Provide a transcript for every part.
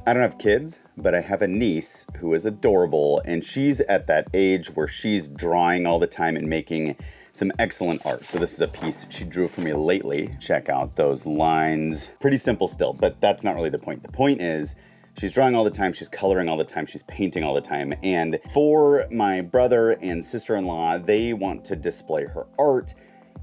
I don't have kids, but I have a niece who is adorable, and she's at that age where she's drawing all the time and making some excellent art. So this is a piece she drew for me lately. Check out those lines. Pretty simple still, but that's not really the point. The point is she's drawing all the time, she's coloring all the time, she's painting all the time. And for my brother and sister-in-law, they want to display her art,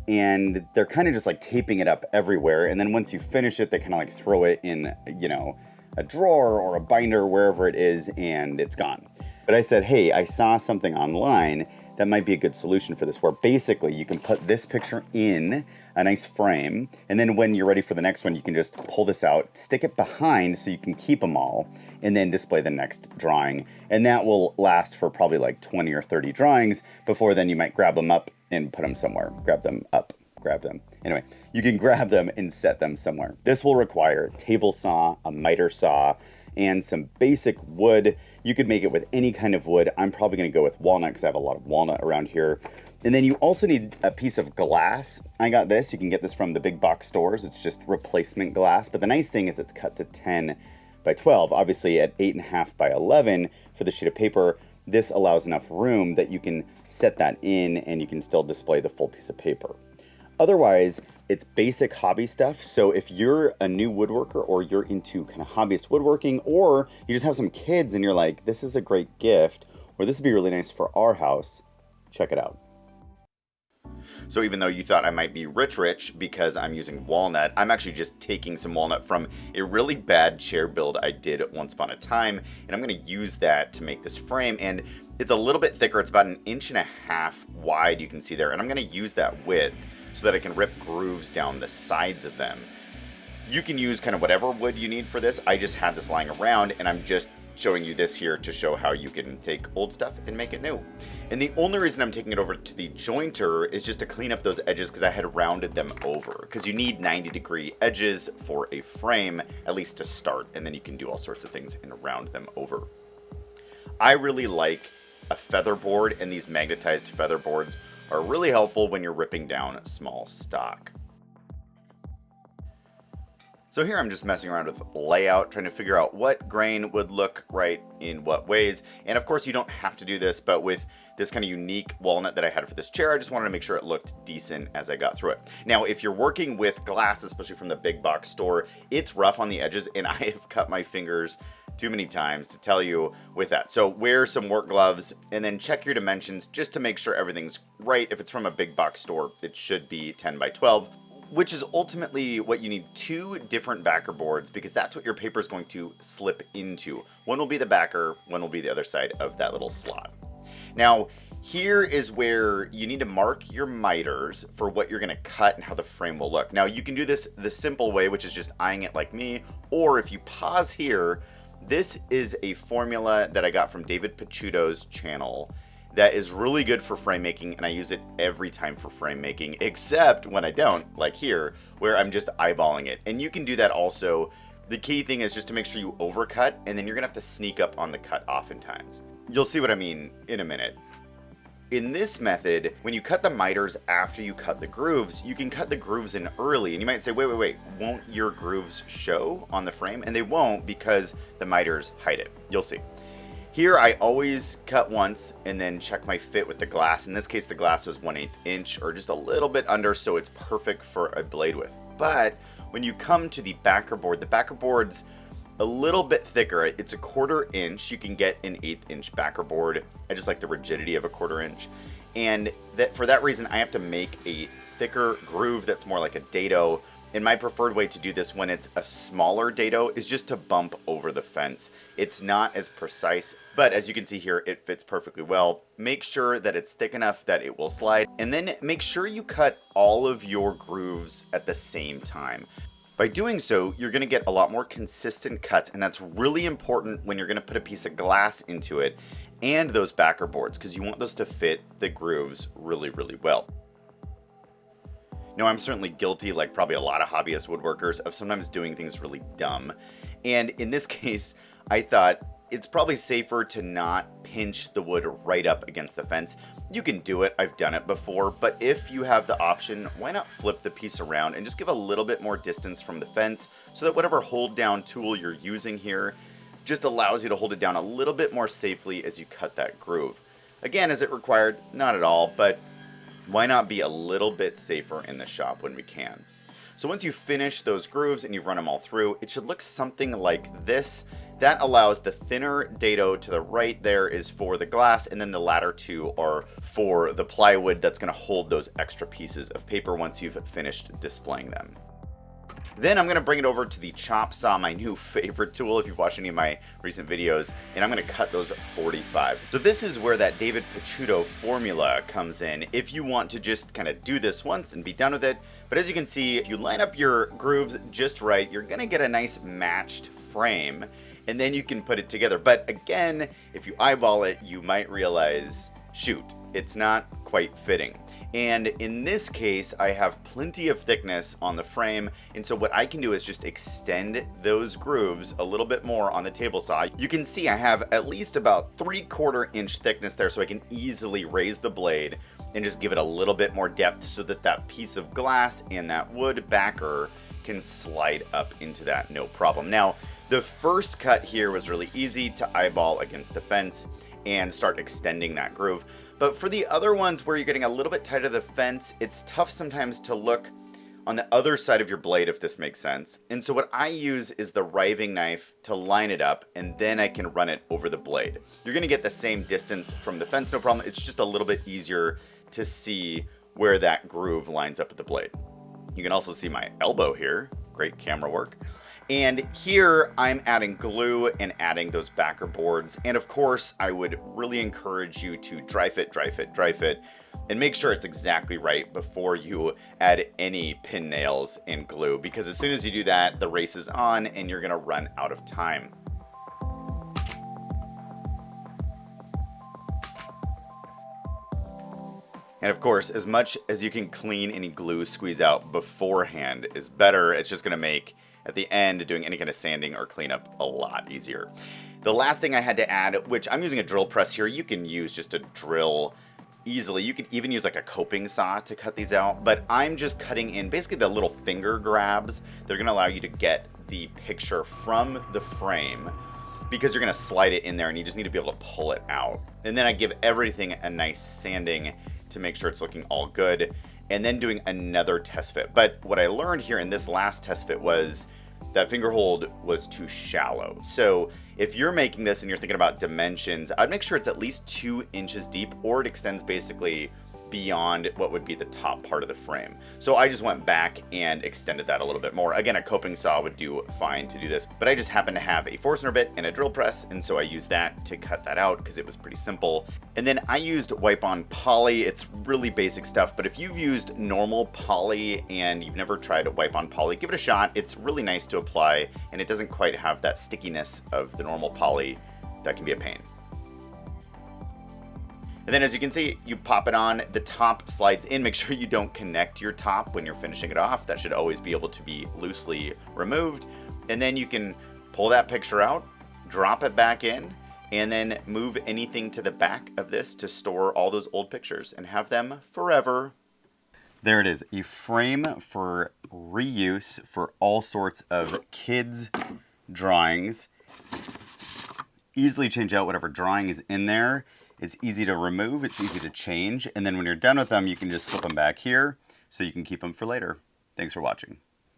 and they're kind of just like taping it up everywhere. And then once you finish it, they kind of like throw it in, you know, a drawer or a binder, wherever it is, and it's gone. But I said, hey, I saw something online that might be a good solution for this, where basically you can put this picture in a nice frame, and then when you're ready for the next one, you can just pull this out, stick it behind so you can keep them all, and then display the next drawing. And that will last for probably like 20 or 30 drawings before then you might grab them up and put them somewhere. Grab them up, grab them. Anyway, you can grab them and set them somewhere. This will require a table saw, a miter saw, and some basic wood. You could make it with any kind of wood. I'm probably gonna go with walnut because I have a lot of walnut around here. And then you also need a piece of glass. I got this, you can get this from the big box stores. It's just replacement glass. But the nice thing is it's cut to 10 by 12. Obviously at 8.5 by 11 for the sheet of paper, this allows enough room that you can set that in and you can still display the full piece of paper. Otherwise, it's basic hobby stuff. So if you're a new woodworker or you're into kind of hobbyist woodworking, or you just have some kids and you're like, this is a great gift, or this would be really nice for our house, check it out. So even though you thought I might be rich because I'm using walnut, I'm actually just taking some walnut from a really bad chair build I did once upon a time, and I'm going to use that to make this frame. And it's a little bit thicker. It's about 1.5 inches wide, you can see there, and I'm going to use that width so that I can rip grooves down the sides of them. You can use kind of whatever wood you need for this. I just had this lying around, and I'm just showing you this here to show how you can take old stuff and make it new. And the only reason I'm taking it over to the jointer is just to clean up those edges because I had rounded them over. Because you need 90-degree edges for a frame, at least to start, and then you can do all sorts of things and round them over. I really like a feather board, and these magnetized feather boards are really helpful when you're ripping down small stock. So here I'm just messing around with layout, trying to figure out what grain would look right in what ways. And of course you don't have to do this, but with this kind of unique walnut that I had for this chair, I just wanted to make sure it looked decent as I got through it. Now, if you're working with glass, especially from the big box store, it's rough on the edges, and I have cut my fingers too many times to tell you with that. So wear some work gloves and then check your dimensions just to make sure everything's right. If it's from a big box store, it should be 10 by 12. Which is ultimately what you need, 2 different backer boards, because that's what your paper is going to slip into. One will be the backer, one will be the other side of that little slot. Now, here is where you need to mark your miters for what you're going to cut and how the frame will look. Now, you can do this the simple way, which is just eyeing it like me, or if you pause here, this is a formula that I got from David Picciuto's channel that is really good for frame making, and I use it every time for frame making, except when I don't, like here, where I'm just eyeballing it. And you can do that also. The key thing is just to make sure you overcut, and then you're gonna have to sneak up on the cut oftentimes. You'll see what I mean in a minute. In this method, when you cut the miters after you cut the grooves, you can cut the grooves in early, and you might say, wait, won't your grooves show on the frame? And they won't, because the miters hide it. You'll see. Here I always cut once and then check my fit with the glass. In this case, the glass was 1/8 inch or just a little bit under, so it's perfect for a blade width. But when you come to the backer board, the backer board's a little bit thicker. It's a 1/4 inch. You can get an 1/8 inch backer board. I just like the rigidity of a 1/4 inch. And for that reason, I have to make a thicker groove that's more like a dado. And my preferred way to do this when it's a smaller dado is just to bump over the fence. It's not as precise, but as you can see here, it fits perfectly well. Make sure that it's thick enough that it will slide, and then make sure you cut all of your grooves at the same time. By doing so, you're gonna get a lot more consistent cuts, and that's really important when you're gonna put a piece of glass into it and those backer boards, because you want those to fit the grooves really, really well. Now, I'm certainly guilty, like probably a lot of hobbyist woodworkers, of sometimes doing things really dumb. And in this case, I thought it's probably safer to not pinch the wood right up against the fence. You can do it, I've done it before, but if you have the option, why not flip the piece around and just give a little bit more distance from the fence so that whatever hold down tool you're using here just allows you to hold it down a little bit more safely as you cut that groove. Again, is it required? Not at all, but why not be a little bit safer in the shop when we can? So once you finish those grooves and you've run them all through, it should look something like this. That allows the thinner dado to the right there is for the glass, and then the latter two are for the plywood that's going to hold those extra pieces of paper once you've finished displaying them. Then I'm going to bring it over to the chop saw, my new favorite tool if you've watched any of my recent videos, and I'm going to cut those 45s. So this is where that David Picciuto formula comes in if you want to just kind of do this once and be done with it. But as you can see, if you line up your grooves just right, you're going to get a nice matched frame, and then you can put it together. But again, if you eyeball it, you might realize, shoot, it's not quite fitting. And in this case, I have plenty of thickness on the frame, and so what I can do is just extend those grooves a little bit more on the table saw. You can see I have at least about 3/4 inch thickness there, so I can easily raise the blade and just give it a little bit more depth so that that piece of glass and that wood backer can slide up into that no problem. Now, the first cut here was really easy to eyeball against the fence and start extending that groove. But for the other ones where you're getting a little bit tighter to the fence, it's tough sometimes to look on the other side of your blade, if this makes sense. And so what I use is the riving knife to line it up, and then I can run it over the blade. You're gonna get the same distance from the fence, no problem. It's just a little bit easier to see where that groove lines up with the blade. You can also see my elbow here. Great camera work. And here I'm adding glue and adding those backer boards. And of course, I would really encourage you to dry fit, and make sure it's exactly right before you add any pin nails and glue, because as soon as you do that, the race is on and you're gonna run out of time. And of course, as much as you can clean any glue squeeze out beforehand is better. It's just gonna make, at the end, doing any kind of sanding or cleanup a lot easier. The last thing I had to add, which I'm using a drill press here, you can use just a drill easily. You could even use like a coping saw to cut these out, but I'm just cutting in basically the little finger grabs. They're gonna allow you to get the picture from the frame, because you're gonna slide it in there and you just need to be able to pull it out. And then I give everything a nice sanding to make sure it's looking all good, and then doing another test fit. But what I learned here in this last test fit was that finger hold was too shallow. So if you're making this and you're thinking about dimensions, I'd make sure it's at least 2 inches deep, or it extends basically beyond what would be the top part of the frame. So I just went back and extended that a little bit more. Again, a coping saw would do fine to do this, but I just happen to have a Forstner bit and a drill press, and so I used that to cut that out because it was pretty simple. And then I used wipe-on poly. It's really basic stuff, but if you've used normal poly and you've never tried a wipe-on poly, give it a shot. It's really nice to apply, and it doesn't quite have that stickiness of the normal poly that can be a pain. And then as you can see, you pop it on, the top slides in. Make sure you don't connect your top when you're finishing it off. That should always be able to be loosely removed. And then you can pull that picture out, drop it back in, and then move anything to the back of this to store all those old pictures and have them forever. There it is, a frame for reuse for all sorts of kids' drawings. Easily change out whatever drawing is in there. It's easy to remove, it's easy to change, and then when you're done with them, you can just slip them back here so you can keep them for later. Thanks for watching.